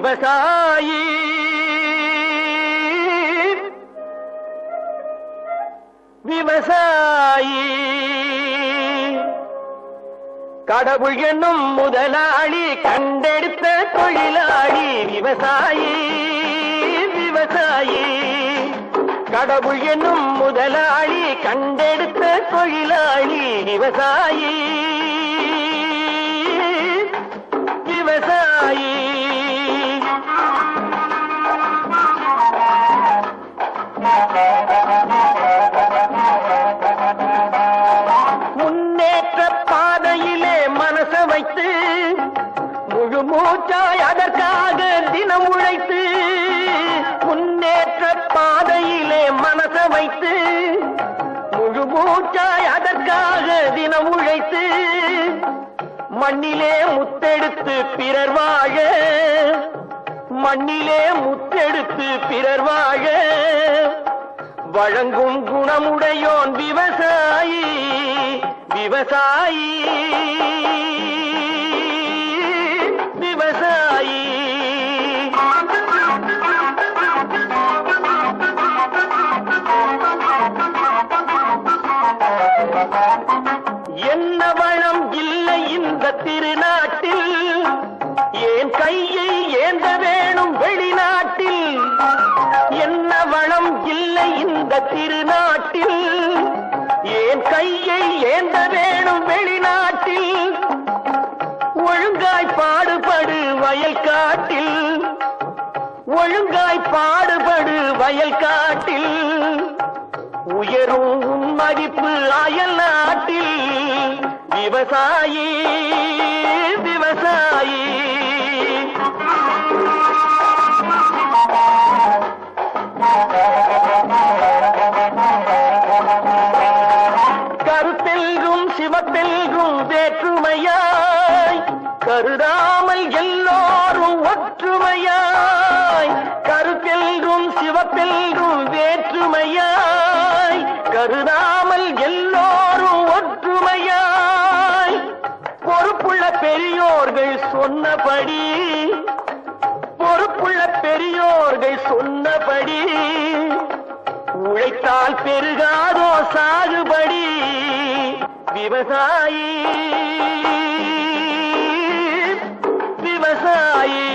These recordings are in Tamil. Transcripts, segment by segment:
விவசாயி விவசாயி கடவுள் என்னும் முதலாளி கண்டெடுத்த தொழிலாளி விவசாயி விவசாயி கடவுள் என்னும் முதலாளி கண்டெடுத்த தொழிலாளி விவசாயி விவசாயி முன்னேற்ற பாதையிலே மனச வைத்து முழு மூச்சாய் அதற்காக தினம் உழைத்து முன்னேற்ற பாதையிலே மனச வைத்து முழு மூச்சாய் அதற்காக தினம் உழைத்து மண்ணிலே முத்தெடுத்து பிறர் வாழ மண்ணிலே முத்தெடுத்து பிறர் வாழ வழங்கும் குணமுடையோன் விவசாயி விவசாயி விவசாயி என்ன வளம் இல்லை இந்த திருநாட்டில் ஏன் கையை ஏந்த வேணும் வெளிநாட்டில் என்ன வளம் இல்லை இந்த திருநாட்டில் ஏன் கையை ஏந்த வேணும் வெளிநாட்டில் ஒழுங்காய் பாடுபடு வயல் காட்டில் ஒழுங்காய் பாடுபடு வயல் காட்டில் உயரும் உன் மதிப்பு அயல் நாட்டில் விவசாயி விவசாயி கருத்தெல்கும் சிவத்தெல்கும் வேற்றுமையாய் கருதாமல் எல்லோரும் ஒற்றுமையாய் கருத்தெல்கும் சிவத்தெல்கும் வேற்றுமையாய் கருதாமல் எல்லோரும் ஒற்றுமையாய் பொறுப்புள்ள பெரியோர்கள் சொன்னபடி பொறுப்புள்ள பெரியோர்கள் சொன்னபடி உழைத்தால் பெருகாதோ சாகுபடி விவசாயி விவசாயி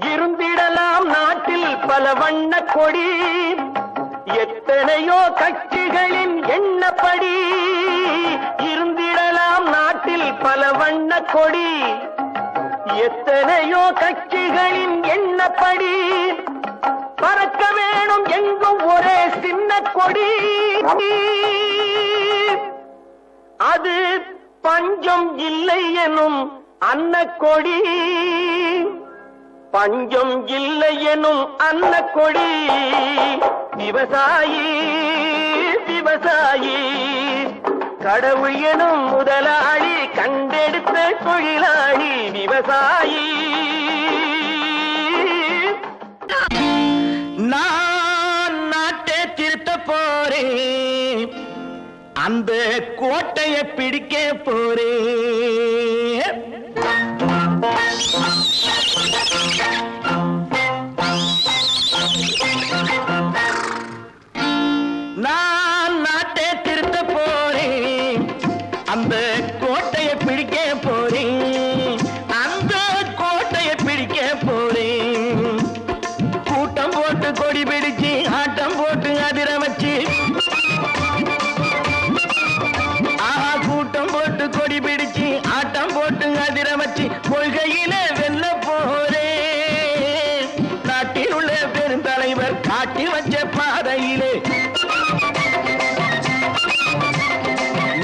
இருந்திடலாம் நாட்டில் பல வண்ண கொடி எத்தனையோ கட்சிகளின் எண்ணப்படி இருந்திடலாம் நாட்டில் பல வண்ண கொடி எத்தனையோ கட்சிகளின் எண்ணப்படி பறக்க வேணும் எங்கும் ஒரே சின்ன கொடி அது பஞ்சம் இல்லை எனும் அன்னக்கொடி பஞ்சம் இல்லை எனும் அன்னக்கொடி விவசாயி விவசாயி கடவுள் எனும் முதலாளி கண்டெடுத்த தொழிலாளி விவசாயி நான் நாட்டை திருத்த போறேன் அந்த கோட்டையை பிடிக்க போறேன் நான் நாட்டை திருத்த போறேன் அந்த கோட்டையை பிடிக்க போறேன் அந்த கோட்டையை பிடிக்க போறேன் கூட்டம் போட்டு கொடி பிடிச்சு ஆட்டம் போட்டு அதிர வச்சு கூட்டம் போட்டு கொடி பிடிச்சு ஆட்டம் போட்டு அதிர வச்சு கொள்கையில வெல்ல போறேன் நாட்டில் உள்ள பெருந்தலைவர் காட்டி வச்ச பாதையிலே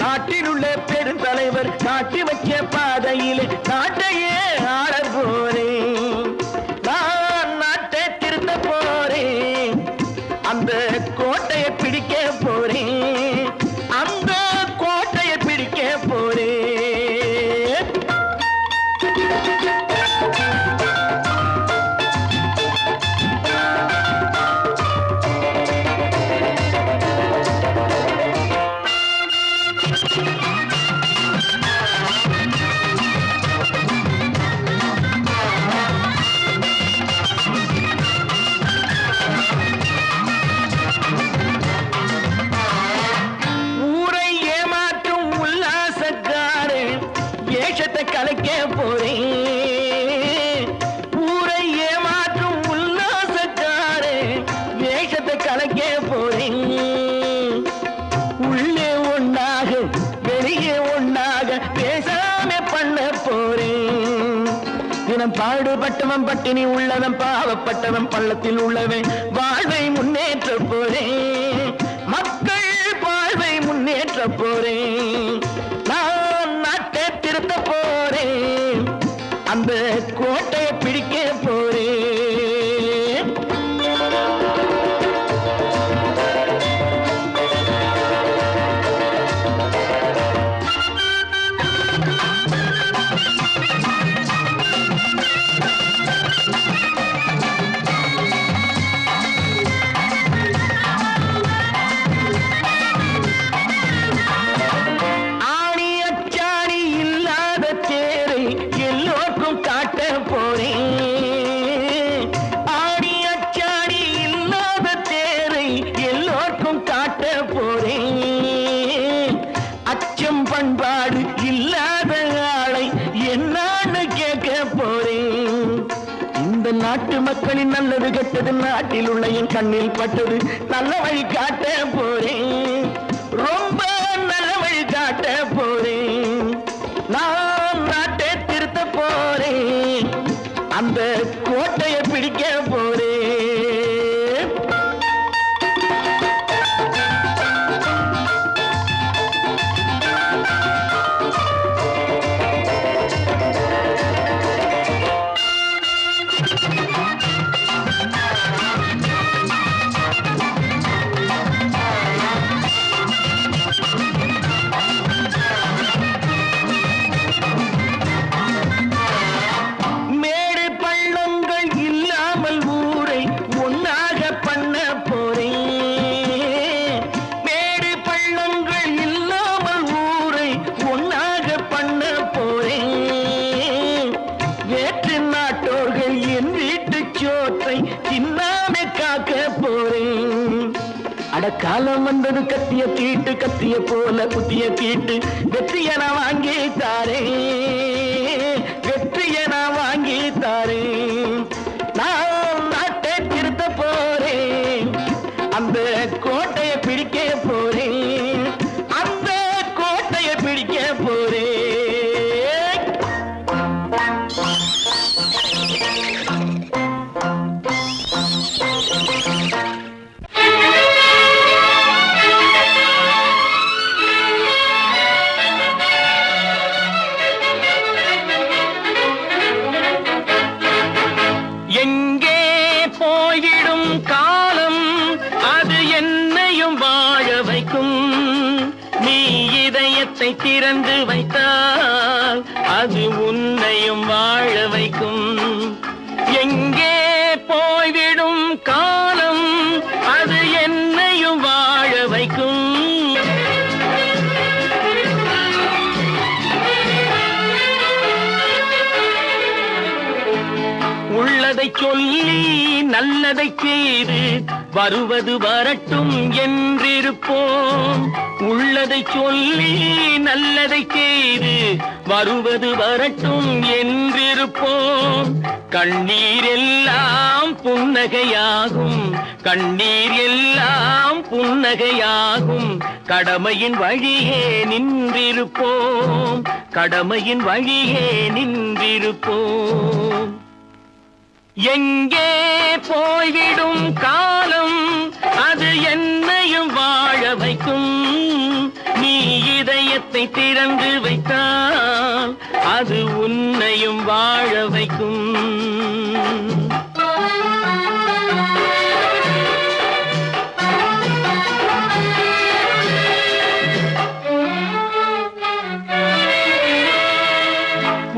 நாட்டில் உள்ள பெருந்தலைவர் காட்டி வச்ச பாதையிலே நாட்டையே ஆள போறேன் நான் நாட்டை திருத்த போறேன் அந்த கோட்டையை பிடிக்க போறேன் அந்த கோட்டையை பிடிக்க போறேன் வேஷத்தை கலைக்க போறேன். ஊரை ஏமாற்றும் உல்லாசக்காரே வேஷத்தை கலைக்க போறேன். உள்ளே ஒண்ணாக வெளியே ஒண்ணாக பேசாம பண்ண போறேன். தினம் பாடுபட்டவன் பட்டினி உள்ளவன் பாவப்பட்டவன் பள்ளத்தில் உள்ளவன் வாழ்வை முன்னேற்ற போறேன். மக்கள் வாழ்வை முன்னேற்ற போறேன். நான் நாட்டை திருத்த போறேன். அந்த கோட்டையை பிடிக்க போறேன். பண்பாடு இல்லாத ஆளை என்னான்னு கேட்க போறேன். இந்த நாட்டு மக்களின் நல்லது கெட்டது நாட்டில் உள்ள என் கண்ணில் பட்டது நல்ல வழி காட்ட போறேன். ரொம்ப நல்ல வழி காட்ட போறேன். நான் நாட்டை திருத்த போறேன். அந்த கோட்டையை பிடிக்க போறேன். காலம் வந்தது கத்திய தீட்டு கத்திய போல குத்திய தீட்டு வெற்றிய நான் வாங்கி தாரே. வெற்றிய நான் வாங்கி தாரே. நான் நாட்டை திருத்த போறேன். அந்த கோட்டையை பிடிக்க போறேன். அந்த கோட்டையை பிடிக்க போறேன். திறந்து வைத்தால் அது உன்னையும் வாழ வைக்கும். எங்கே போய்விடும் காலம் அது என்னையும் வாழ வைக்கும். உள்ளதை சொல்லி நல்லதை செய்து வருவது வரட்டும் என்றிருப்போம். உள்ளதை சொல்லி நல்லதை செய்து வருவது வரட்டும் என்றிருப்போம். கண்ணீர் எல்லாம் புன்னகையாகும். கண்ணீர் எல்லாம் புன்னகையாகும். கடமையின் வழியே நின்றிருப்போம். கடமையின் வழியே நின்றிருப்போம். எங்கே போய்விடும் காலம் அது என்னையும் வாழ வைக்கும். நீ இதயத்தை திறந்து வைத்தால் அது உன்னையும் வாழ வைக்கும்.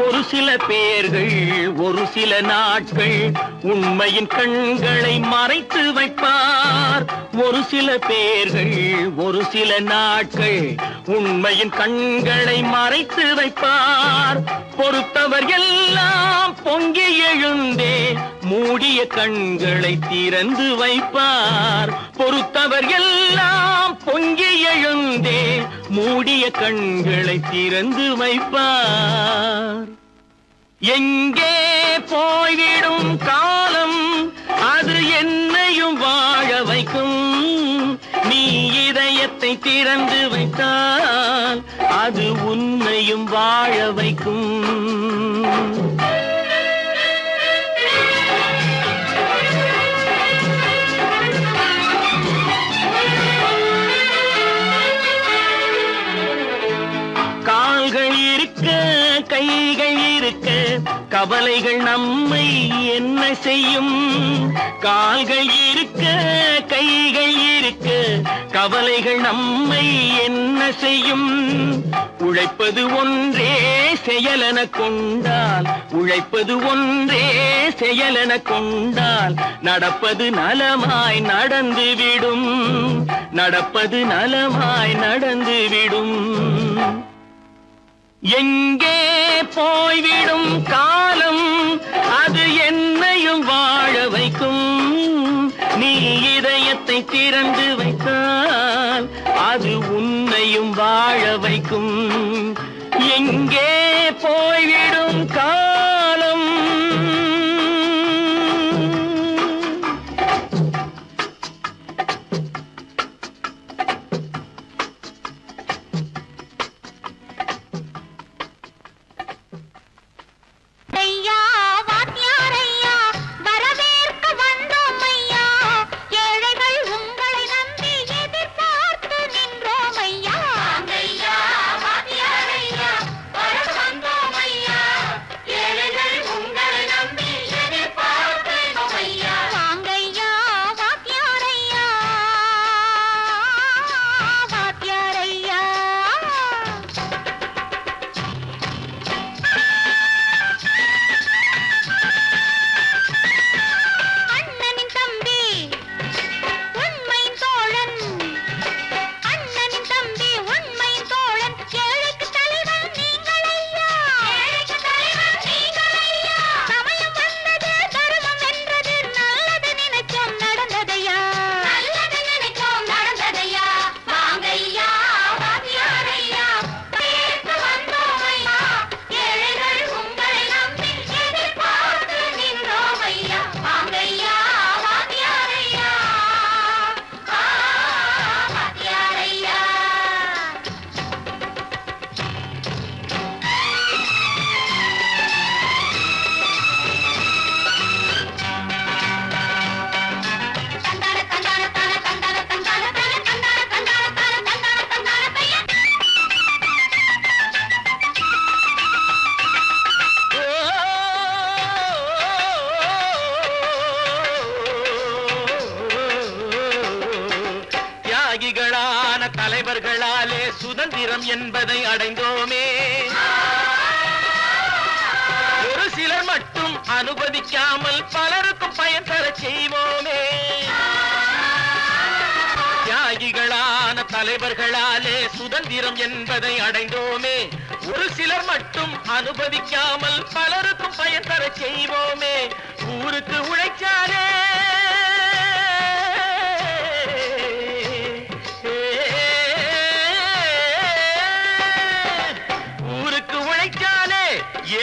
ஒரு சில பேர்கள் ஒரு சில நாட்கள் உண்மையின் கண்களை மறைத்து வைப்பார். ஒரு சில பேர்கள் ஒரு சில நாட்கள் உண்மையின் கண்களை மறைத்து வைப்பார். பொறுத்தவர் எல்லாம் பொங்கி எழுந்தே மூடிய கண்களை திறந்து வைப்பார். பொறுத்தவர் எல்லாம் பொங்கி எழுந்தே மூடிய கண்களை திறந்து வைப்பார். எங்கே போய்விடும் காலம் அது என்னையும் வாழ வைக்கும். நீ இதயத்தை திறந்து வைத்தால் அது உன்னையும் வாழ வைக்கும். கால்கள் இருக்க கைகள் இருக்க கவலைகள் நம்மை என்ன செய்யும். கால்கள் இருக்க கைகள் இருக்க கவலைகள் நம்மை என்ன செய்யும். உழைப்பது ஒன்றே செயலென கொண்டால் உழைப்பது ஒன்றே செயலென கொண்டால் நடப்பது நலமாய் நடந்துவிடும். நடப்பது நலமாய் நடந்துவிடும். எங்கே போய்விடும் காலம் அது என்னையும் வாழ வைக்கும். நீ இதயத்தை திறந்து வைத்தால் அது உன்னையும் வாழ வைக்கும். எங்கே போய்விடும் காலம். தியாகிகளான தலைவர்களாலே சுதந்திரம் என்பதை அடைந்தோமே. ஒரு சிலர் மட்டும் அனுமதிக்காமல் பலருக்கும் பயன் தர செய்வோமே. தியாகிகளான தலைவர்களாலே சுதந்திரம் என்பதை அடைந்தோமே. ஒரு சிலர் மட்டும் அனுமதிக்காமல் பலருக்கும் பயன் தர செய்வோமே. ஊருக்கு உழைச்சாலே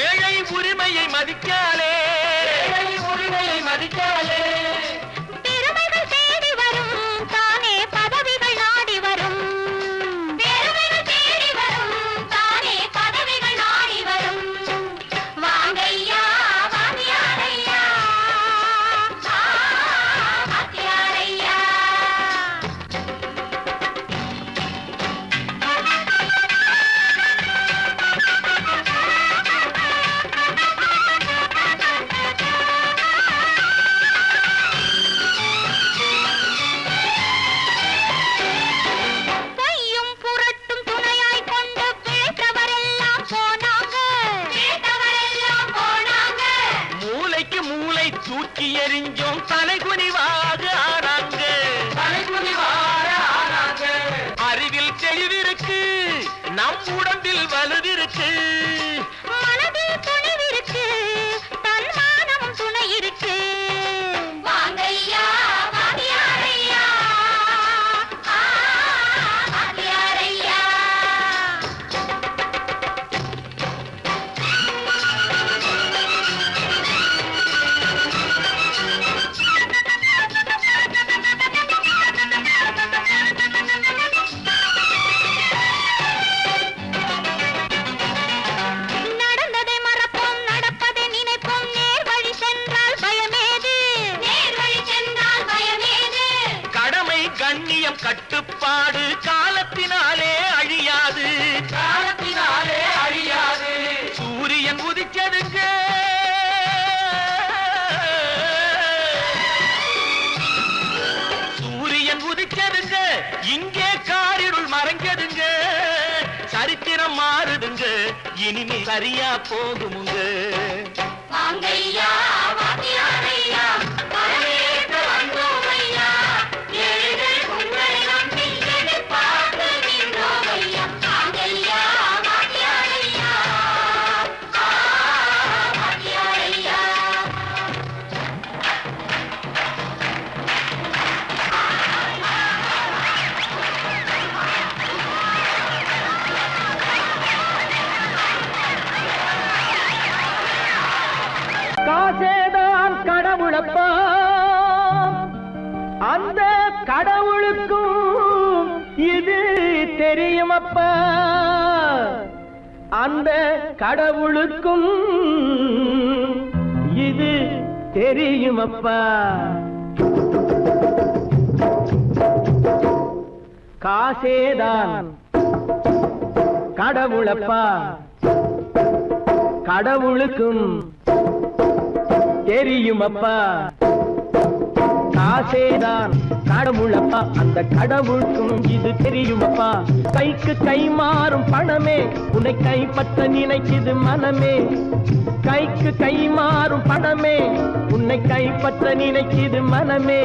ஏழை உரிமையை மதிக்காலே. உரிமையை மதிக்காலே. பெருமைகள் தேடி வரும் தானே பதவிகள் நாடி வரும். பெருமைகள் தேடி வரும் தானே பதவிகள் நாடி வரும். வாங்கையா வாத்தியாரையா வாத்தியாரையா. தூக்கி எறிஞ்சோம் தலைகுனிவாக ஆனாங்க. அறிவில் தெளிவிருக்கு நம் உடம்பில் வலுவிருக்கு. மனதில் துணிவிருக்கு தன்மானம் துணை இருக்கு. வாங்கையா வாத்தியாரையா வாத்தியாரையா. உதிச்சதுங்க சூரியன் உதிச்சதுங்க இங்கே காரிருள் மறைஞ்சதுங்க சரித்திரம் மாறுதுங்க இனிமே சரியா போகுமுங்க காசேதான் கடவுளப்பா அந்த கடவுளுக்கும் இது தெரியுமப்பா அந்த கடவுளுக்கும் இது தெரியுமப்பா காசேதான் கடவுளப்பா கடவுளுக்கும் தெரியுமப்பா காசேதான் கடவுளப்பா அந்த கடவுளுக்கும் இது தெரியுமப்பா கைக்கு கை மாறும் பணமே உன்னை கைப்பற்ற நினைக்குது மனமே கைக்கு கை மாறும் பணமே உன்னை கைப்பற்ற நினைக்குது மனமே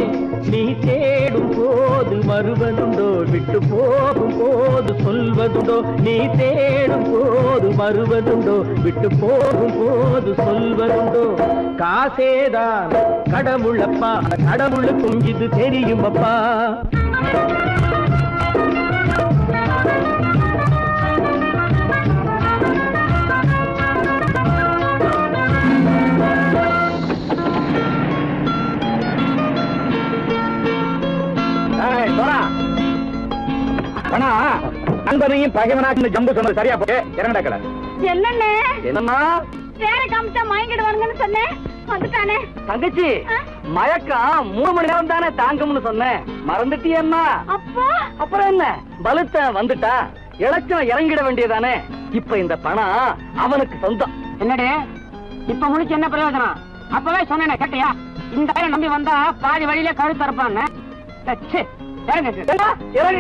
நீ தேடும் போது வருவதுண்டோ விட்டு போகும் போது சொல்வதுண்டோ நீ தேடும் போது வருவதுண்டோ விட்டு போகும் போது சொல்வதுண்டோ காசேதான் கடவுளப்பா கடவுளுக்கும் இது தெரியுமப்பா நண்பனையும் பகைவனாக்கு ஜம்பு சொன்னது சரியா போட்டு இறங்கடக்கல என்னண்ணே என்னம்மா வேற காமிச்சா மயங்கிடுவாங்கன்னு சொன்னேன் வந்துட்டானே தங்கச்சி மயக்கம் 3 மணி நேரம் தானே தாங்கும்னு சொன்னேன் மறந்துட்டியம்மா அப்போ அப்புறம் என்ன பலுத்த வந்துட்டா இலச்சம் இறங்கிட வேண்டியதானே இப்ப இந்த பணம் அவனுக்கு சொந்தம் என்னடே இப்ப முடிச்சு என்ன பிரயோஜனம் அப்பவே சொன்னேன் கேட்டியா இந்த பையனை நம்பி வந்தா பாதி வழியில கழுத்து அறுப்பான்னு இறங்கு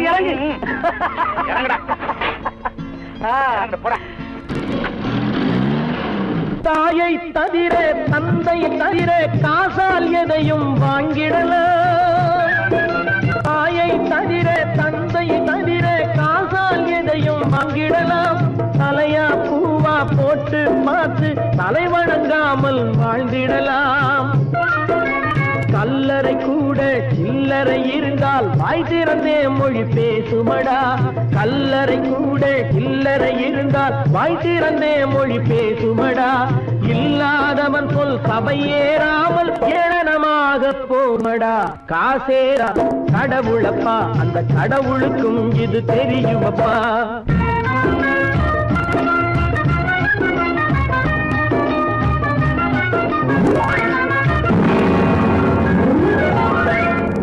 இறங்கு இறங்குடா போடா தாயை தவிர தந்தை தவிர காசால் எதையும் வாங்கிடலாம் தாயை தவிர தந்தை தவிர காசால் எதையும் வாங்கிடலாம் தலையா பூவா போட்டு பார்த்து தலை வணங்காமல் வாழ்ந்திடலாம் கல்லறை கூட சில்லறை இருந்தால் வாய் திறந்தே மொழி பேசுமடா கல்லறை கூட சில்லறை இருந்தால் வாய் திறந்தே மொழி பேசுமடா இல்லாதவன் சொல் சபையேறாமல் ஏளனமாக போமடா காசேரா கடவுளப்பா அந்த கடவுளுக்கும் இது தெரியுமப்பா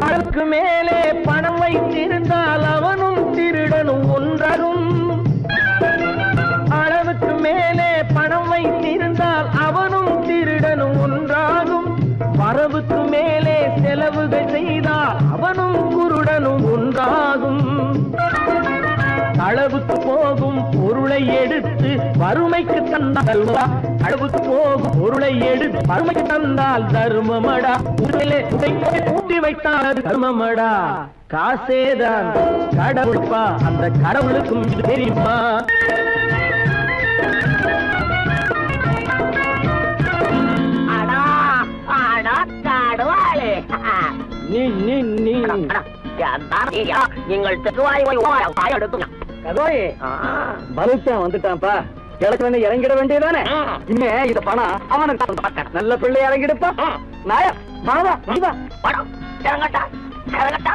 அளவுக்கு மேலே பணம் வைத்திருந்தால் அவனும் திருடனும் ஒன்றரும் அளவுக்கு மேலே பணம் வைத்திருந்தால் அவனும் திருடனும் ஒன்றாகும் வரவுக்கு மேலே செலவுகள் செய்தால் அவனும் குருடனும் ஒன்றாகும் அளவுக்கு போகும் பொருளை எடுத்து வறுமைக்கு தந்தால் அளவுக்கு போகும் பொருளை எடுத்து வறுமைக்கு தந்தால் தர்மமடா ஊட்டி வைத்தால் தர்மமடா காசேதான் கடவுள்பா அந்த கடவுளுக்கும் இது தெரியுமா வந்துட்டான்ப்பா கிழக்கு வந்து இறங்கிட வேண்டியதானே இனிமே இந்த பணம் அவனுக்கு நல்ல பிள்ளை இறங்கிடுப்பா நாயா பணம் இறங்கட்டா இறங்கட்டா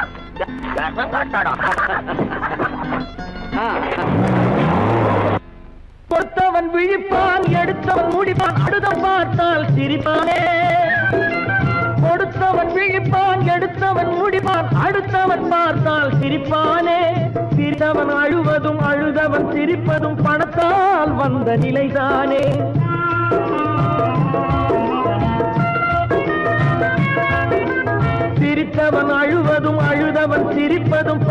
கொடுத்தவன் விழிப்பான் எடுத்தவன் முடிப்பான் அடுத்தவன் பார்த்தால் சிரிப்பானே கொடுத்தவன் விழிப்பான் எடுத்தவன் முடிப்பான் அடுத்தவன் பார்த்தால் சிரிப்பானே சிரித்தவன் அழுவதும் அழுதவன் சிரிப்பதும் பணத்தால் வந்த நிலைதானே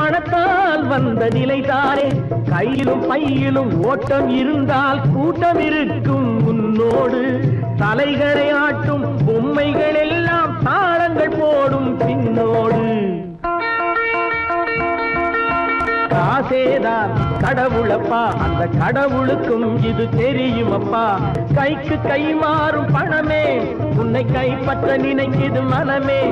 பணத்தால் வந்த நிலைதானே. கையிலும் பையிலும் ஓட்டம் இருந்தால் கூட்டம் இருக்கும் உன்னோடு. தலைகளை ஆட்டும் பொம்மைகள் எல்லாம் தாளங்கள் போடும் பின்னோடு. காசேதான் கடவுளப்பா, அந்த கடவுளுக்கும் இது தெரியுமப்பா. கைக்கு கை மாறும் பணமே உன்னை கைப்பற்ற நினைக்குது மனமே.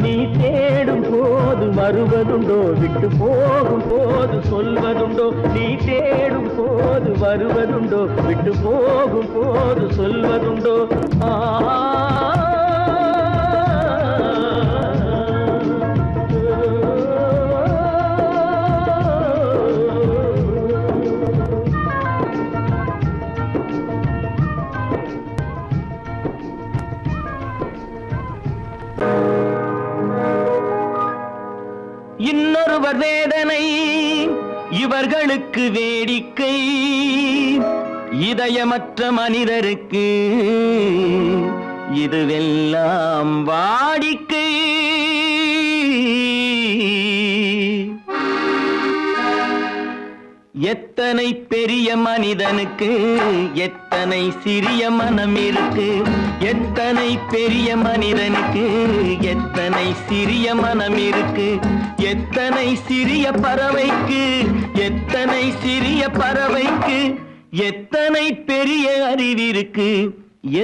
நீ தேடும் போது வருவதுண்டோ, விட்டு போகும் போது சொல்வதுண்டோ. நீ தேடும் போது வருவதுண்டோ, விட்டு போகும் போது சொல்வதுண்டோ. இன்னொருவர் வேதனை இவர்களுக்கு வேடிக்கை. இதயமற்ற மனிதருக்கு இதுவெல்லாம் வாடிக்கை. எத்தனை பெரிய மனிதனுக்கு எத்தனை சிறிய மனம் இருக்கு. எத்தனை பெரிய மனிதனுக்கு எத்தனை சிறிய மனம் இருக்கு. எத்தனை சிறிய பறவைக்கு எத்தனை சிறிய பறவைக்கு எத்தனை பெரிய அறிவிருக்கு.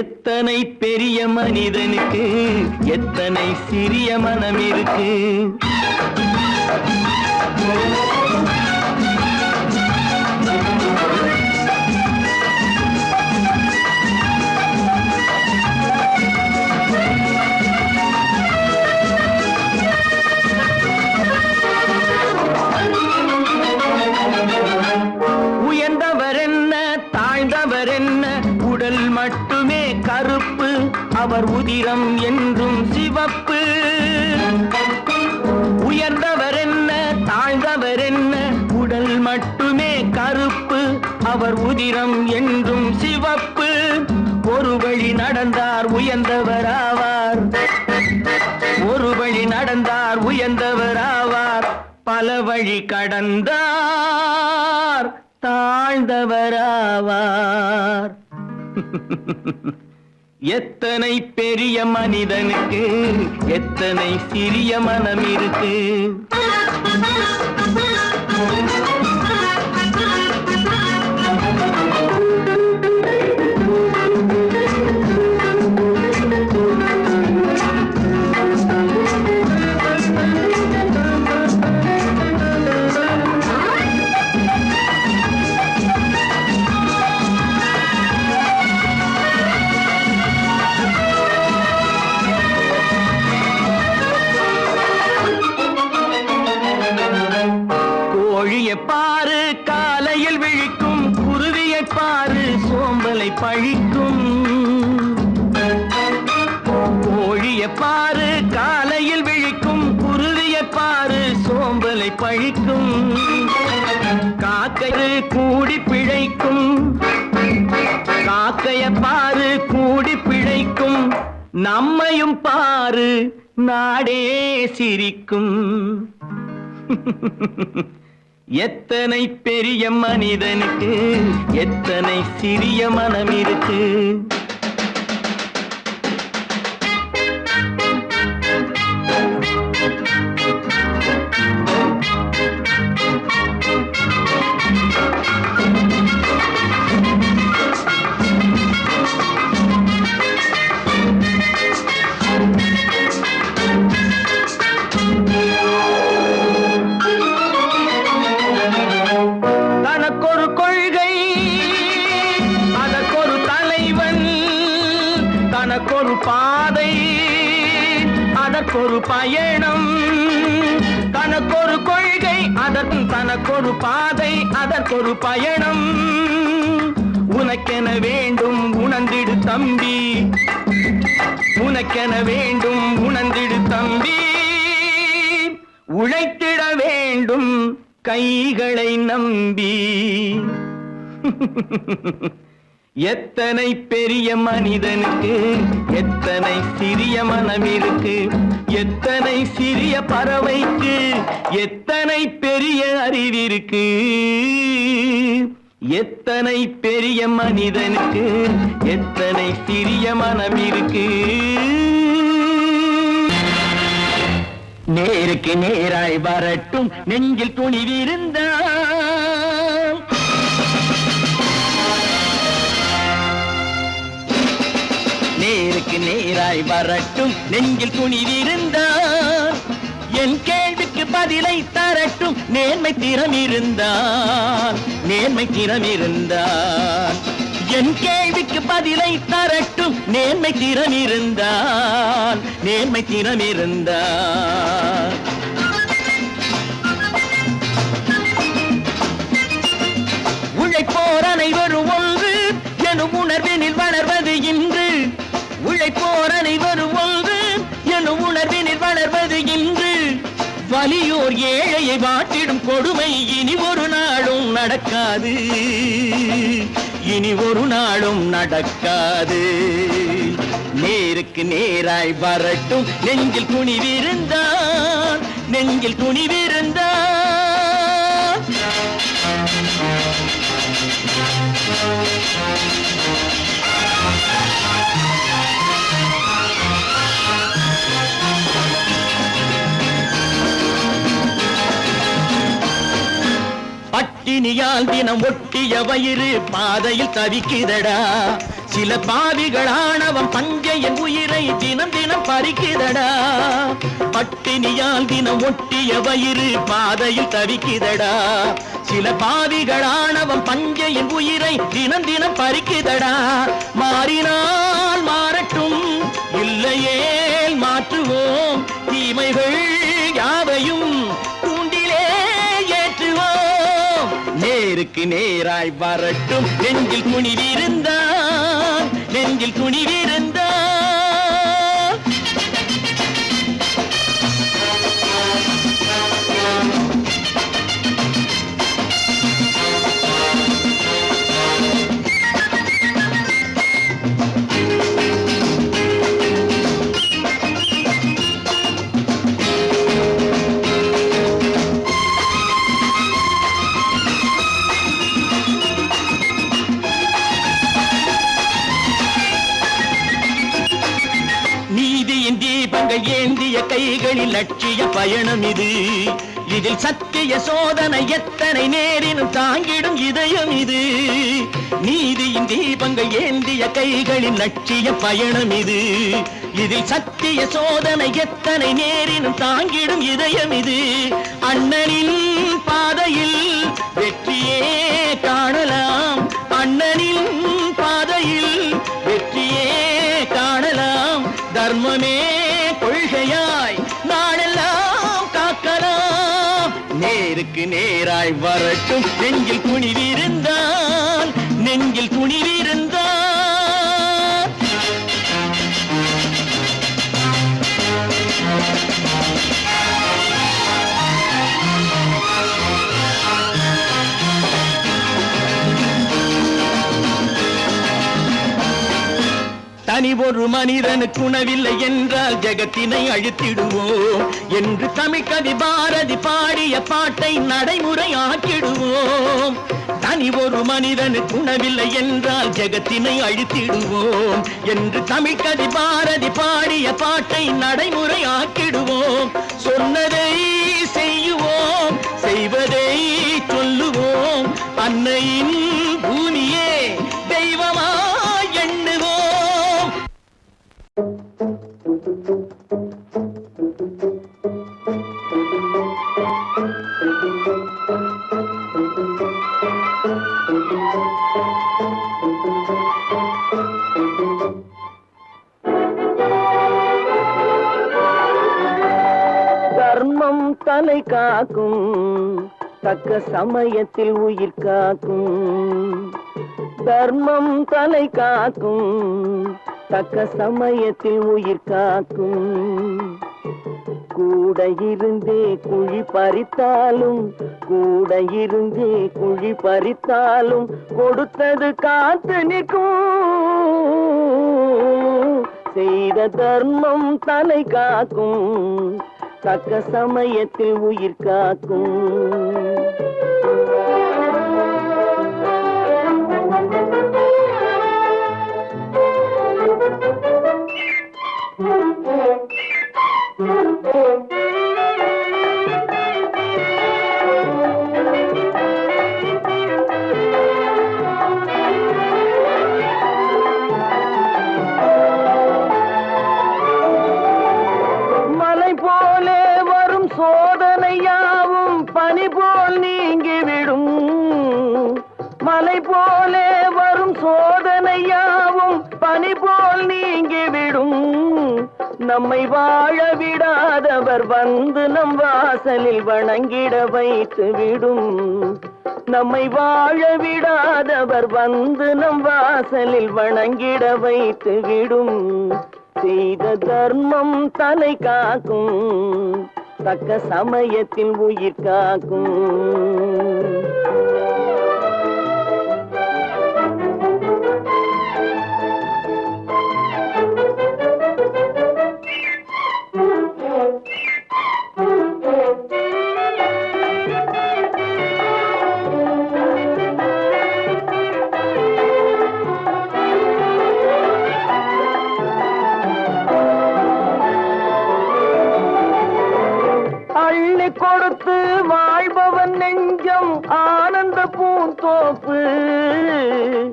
எத்தனை பெரிய மனிதனுக்கு எத்தனை சிறிய மனம் இருக்கு. உடல் மட்டுமே கருப்பு, அவர் உதிரம் என்றும் சிவப்பு. உயர்ந்தவர் என்ன தாழ்ந்தவர் என்ன, உடல் மட்டுமே கருப்பு, அவர் உதிரம் என்றும் சிவப்பு. ஒரு வழி நடந்தார் உயர்ந்தவர் ஆவார், ஒரு வழி நடந்தார் உயர்ந்தவர் ஆவார். பல வழி கடந்தார் தாழ்ந்தவராவார். எத்தனை பெரிய மனிதனுக்கு எத்தனை சிறிய மனம் இருக்கு. பாரு காலையில் விழிக்கும் குருவியை பாரு சோம்பலை பழிக்கும். கோழியை பாரு காலையில் விழிக்கும் குருவியை பாரு சோம்பலை பழிக்கும். காக்கை கூடி பிழைக்கும், காக்கைய பாரு கூடி பிழைக்கும். நம்மையும் பாரு நாடே சிரிக்கும். எத்தனை பெரிய மனிதனுக்கு எத்தனை சிறிய மனம் இருக்கு. தனக்கொரு பாதை அதற்கொரு பயணம். தனக்கொரு கொள்கை அதற்கு தனக்கொரு பாதை அதற்கொரு பயணம். உனக்கென வேண்டும் உணர்ந்திடு தம்பி, உனக்கென வேண்டும் உணர்ந்திடு தம்பி. உழைத்திட வேண்டும் கைகளை நம்பி. எத்தனை பெரிய மனிதனுக்கு எத்தனை சிறிய மனம் இருக்கு, எத்தனை சிறிய பறவைக்கு எத்தனை பெரிய அறிவிருக்கு. எத்தனை பெரிய மனிதனுக்கு எத்தனை சிறிய மனம் இருக்கு. நேருக்கு நேராய் வரட்டும் நெஞ்சில் துணிவிருந்தால், நேருக்கு நேராய் வரட்டும் நெஞ்சில் துணிவிருந்தால், என் கேள்விக்கு பதிலை தரட்டும் நேர்மை திறம் இருந்தால், நேர்மை திறம் இருந்தால். என் கேள்விக்கு பதிலை தரட்டும் நேர்மை திறம் இருந்தால், நேர்மை திறம் இருந்தால். உழைப்போர் அனைவரும் ஒன்று எனும் உணர்வினில் வளர்வது இன்று, உழைப்போர் அனைவரும் ஒன்று எனும் உணர்வினில் வளர்வது இன்று. வலியோர் ஏழையை வாட்டிடும் கொடுமை இனி ஒரு நாளும் நடக்காது, இனி ஒரு நாளும் நடக்காது. நேருக்கு நேராய் வரட்டும் நெஞ்சில் துணிவிருந்தால், நெஞ்சில் துணிவிருந்தால். பட்டினியால் தினம் ஒட்டிய வயிறு பாதையில் தவிக்குதடா, சில பாவிகளானவன் பஞ்சையின் உயிரை தினம் தினம் பறிக்குதடா. பட்டினியால் தினம் ஒட்டிய வயிறு பாதையில் தவிக்குதடா, சில பாவிகளானவன் பஞ்சையின் உயிரை தினம் தினம் பறிக்குதடா. மாறினால் மாறட்டும் இல்லையே மாற்றுவோம், தீமைகள் யாவையும் தூண்டிலே ஏற்றுவோம். நேருக்கு நேராய் வரட்டும் நெஞ்சில் துணிவிருந்தால், நெஞ்சில் துணிவிருந்தால். தீபங்கள் ஏந்திய கைகளில் லட்சிய பயணம் இது, இதில் சத்திய சோதனை எத்தனை நேரினும் தாங்கிடும் இதயம் இது. நீதியின் தீபங்கள் ஏந்திய கைகளில் லட்சிய பயணம் இது, இதில் சத்திய சோதனை எத்தனை நேரினும் தாங்கிடும் இதயம் இது. அண்ணனின் பாதையில் வெற்றியே காணலாம், அண்ணனின் பாதையில் வெற்றியே காணலாம். தர்மமே கொள்கையாய் நாளெல்லாம் காக்கலாம். நேருக்கு நேராய் வரட்டும் நெஞ்சில் துணிவிருந்தால், நெஞ்சில் துணிவிருந்தால். தனி ஒரு மனிதனுக்கு உணவில்லை என்றால் ஜெகத்தினை அழித்திடுவோம் என்று தமிழ்கவி பாரதி பாடிய பாட்டை நடைமுறையாக்கிடுவோம். தனி ஒரு மனிதனுக்கு உணவில்லை என்றால் ஜெகத்தினை அழித்திடுவோம் என்று தமிழ்கவி பாரதி பாடிய பாட்டை நடைமுறையாக்கிடுவோம். சொன்னதை செய்யுவோம், செய்வதை சொல்லுவோம், அன்னையின் பூமியே தெய்வமா எண்ணுவோம். தர்மம் தலை காக்கும், தக்க சமயத்தில் உயிர் காக்கும். தர்மம் தலை காக்கும், தக்க சமயத்தில் உயிர் காக்கும். கூட இருந்தே குழி பறித்தாலும் கூட இருந்து குழி பறித்தாலும் கொடுத்தது காத்து நிற்கும். செய்த தர்மம் தலை காக்கும், தக்க சமயத்தில் உயிர் காக்கும். மலை போலே வரும் சோதனையாவும் பனி போல் நீங்கிவிடும். மலை போலே வரும் சோதனையாவும் பனி போல் நீங்கிவிடும். நம்மை வாழ விடாதவர் வந்து நம் வாசலில் வணங்கிட வைத்து விடும். நம்மை வாழ விடாதவர் வந்து நம் வாசலில் வணங்கிட வைத்து விடும். செய்த தர்மம் தலை காக்கும், தக்க சமயத்தில் உயிர் காக்கும். அள்ளி கொடுத்து வாழ்பவன் நெஞ்சம் ஆனந்த பூந்தோப்பு.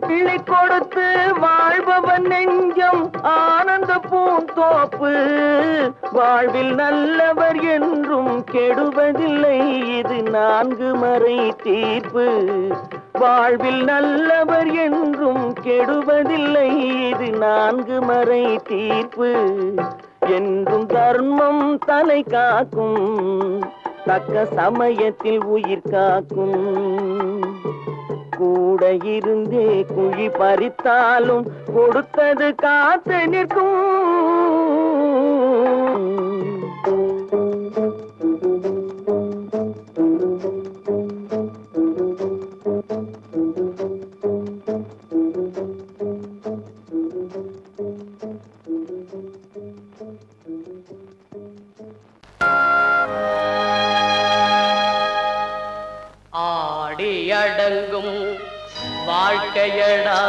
அள்ளி கொடுத்து வாழ்பவன் நெஞ்சம் ஆனந்த பூந்தோப்பு. வாழ்வில் நல்லவர் என்றும் கெடுவதில்லை, இது 4 மறை தீர்ப்பு. வாழ்வில் நல்லவர் என்றும் கெடுவதில்லை, இது 4 மறை தீர்ப்பு. என்றும் தர்மம் தலை காக்கும், தக்க சமயத்தில் உயிர் காக்கும். கூட இருந்தே குழி பறித்தாலும் கொடுத்தது காத்து நிற்கும். அடங்கும் வாழ்க்கையடா,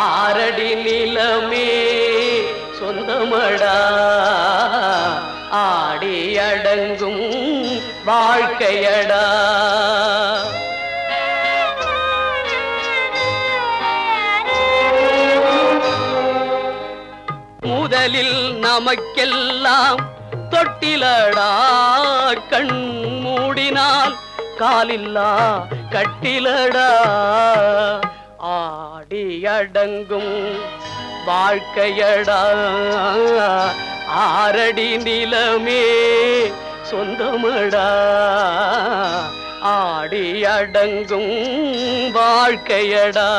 ஆரடி நிலமே சொந்தமடா. ஆடி அடங்கும் வாழ்க்கையடா. முதலில் நமக்கெல்லாம் தொட்டிலடா, கண் மூடினால் காலில்லா கட்டிலடா. ஆடி அடங்கும் வாழ்க்கையடா, ஆரடி நிலமே சொந்தமடா. ஆடி அடங்கும் வாழ்க்கையடா.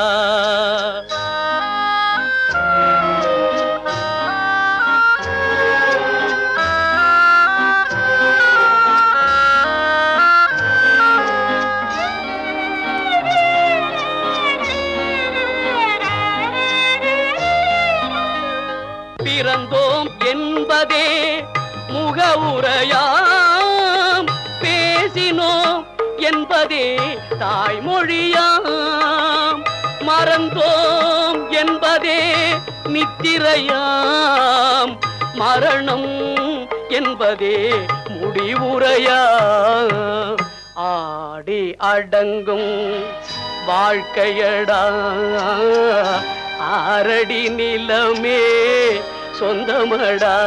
பிறந்தோம் என்பதே முகவுரையாம், பேசினோம் என்பதே தாய்மொழியாம், மறந்தோம் என்பதே நித்திரையாம், மரணம் என்பதே முடிவுரையாம். ஆடி அடங்கும் வாழ்க்கையடா, ஆரடி நிலமே சொந்தமடா.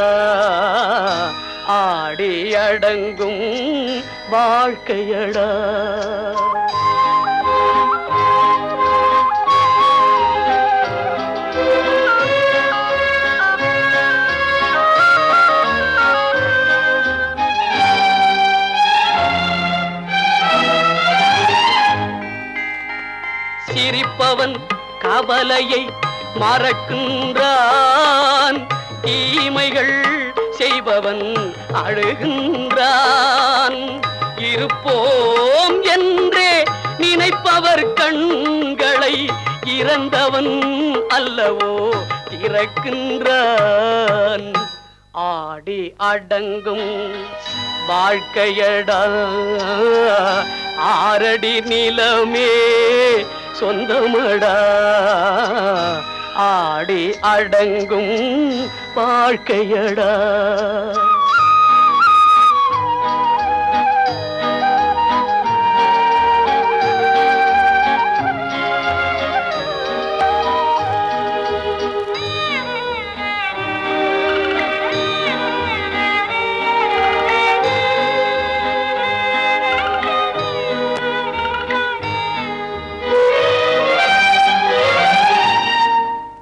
ஆடி அடங்கும் வாழ்க்கையடா. சிரிப்பவன் கவலையை மறக்கின்றான், தீமைகள் செய்பவன் அழுகின்றான். இருப்போம் என்றே நினைப்பவர் கண்களை இறந்தவன் அல்லவோ திறக்கின்றான். ஆடி அடங்கும் வாழ்க்கையடா ஆரடி நிலமே சொந்தமடா. ஆடி அடங்கும் வாழ்க்கையடா.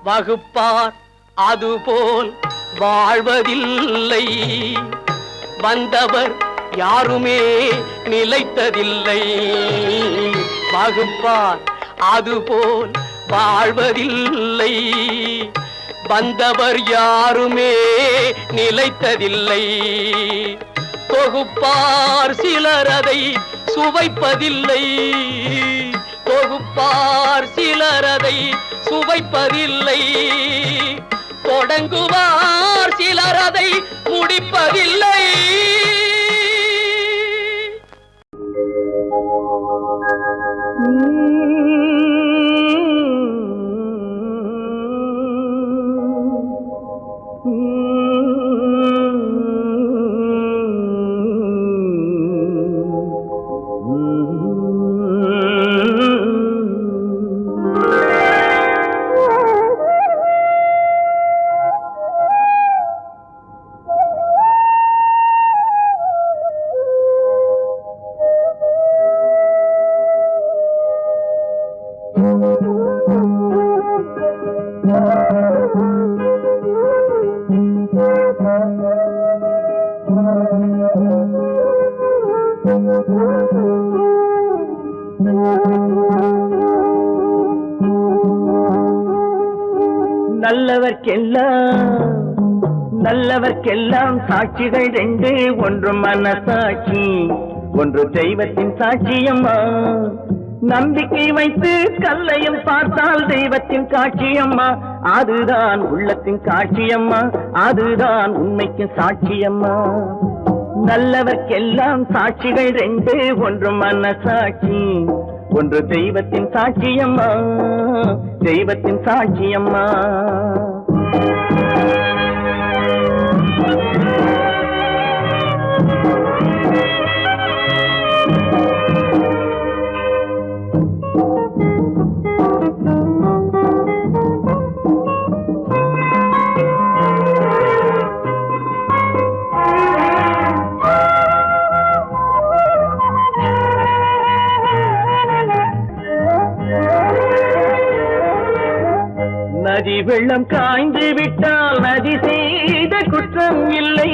வகுப்பார் அதுபோல் வாழ்வதில்லை, வந்தவர் யாருமே நிலைத்ததில்லை. வகுப்பார் அதுபோல் வாழ்வதில்லை, வந்தவர் யாருமே நிலைத்ததில்லை. தொகுப்பார் சிலர் அதை சுவைப்பதில்லை, தொகுப்பார் சிலர் அதை சுவைப்பதில்லை. தொடங்குவார் சிலர் அதை முடிப்பதில்லை. நல்லவர்க்கெல்லாம் சாட்சிகள் ரெண்டு, ஒன்று மனசாட்சி, ஒன்று தெய்வத்தின் சாட்சியம்மா. நம்பிக்கை வைத்து கல்லையும் பார்த்தால் தெய்வத்தின் காட்சியம்மா. அதுதான் உள்ளத்தின் காட்சியம்மா, அதுதான் உண்மைக்கு சாட்சியம்மா. நல்லவர்க்கெல்லாம் சாட்சிகள் ரெண்டு, ஒன்று மனசாட்சி, ஒன்று தெய்வத்தின் சாட்சியம்மா, தெய்வத்தின் சாட்சியம்மா. நதி வெள்ளம் காய்ந்து விட்டால் நதி செய்த குற்றம் இல்லை,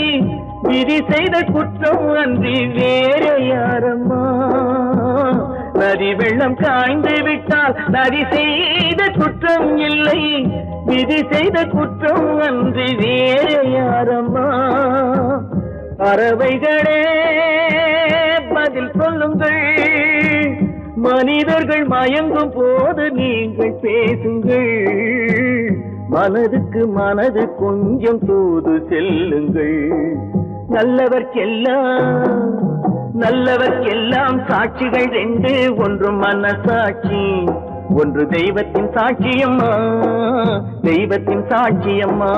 விதி செய்த குற்றம் அன்றி வேற யாரம்மா. நதி வெள்ளம் காய்ந்து விட்டால் நதி செய்த குற்றம் இல்லை, விதி செய்த குற்றம் அன்றி வேற யாரம்மா. பறவைகளே பதில் சொல்லுங்கள், மனிதர்கள் மயங்கும் போது நீங்கள் பேசுங்கள். மனதுக்கு மனது கொஞ்சம் தூது செல்லுங்கள். நல்லவர்க்கெல்லாம் சாட்சிகள் ரெண்டு, ஒன்று மனசாட்சி, ஒன்று தெய்வத்தின் சாட்சியம்மா, தெய்வத்தின் சாட்சியம்மா.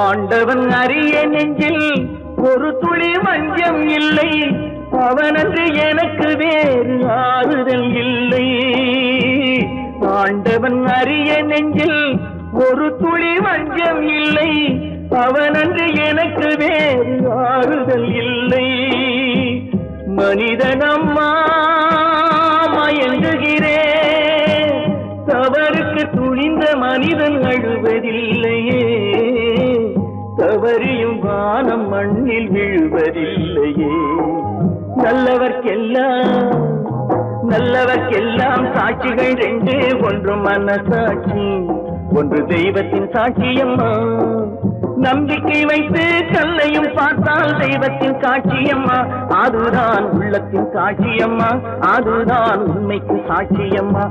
ஆண்டவன் அறிய நெஞ்சில் ஒரு துளி வஞ்சம் இல்லை, அவனன்று எனக்கு வேறு ஆறுதல் இல்லை. ஆண்டவன் அறிய நெஞ்சில் ஒரு துளி வஞ்சம் இல்லை, அவனன்று எனக்கு வேறு ஆறுதல் இல்லை. மனிதனம்மா மயங்குகிறேன், மனிதன் அழுவதில்லையே, தவறியும் வானம் மண்ணில் விழுவதில்லையே. நல்லவர்க்கெல்லாம் சாட்சிகள் ரெண்டு, ஒன்று மனசாட்சி, ஒன்று தெய்வத்தின் சாட்சியம்மா. நம்பிக்கை வைத்து கல்லையும் பார்த்தால் தெய்வத்தின் சாட்சியம்மா. அதுதான் உள்ளத்தின் சாட்சியம்மா, அதுதான் உண்மைக்கு சாட்சியம்மா.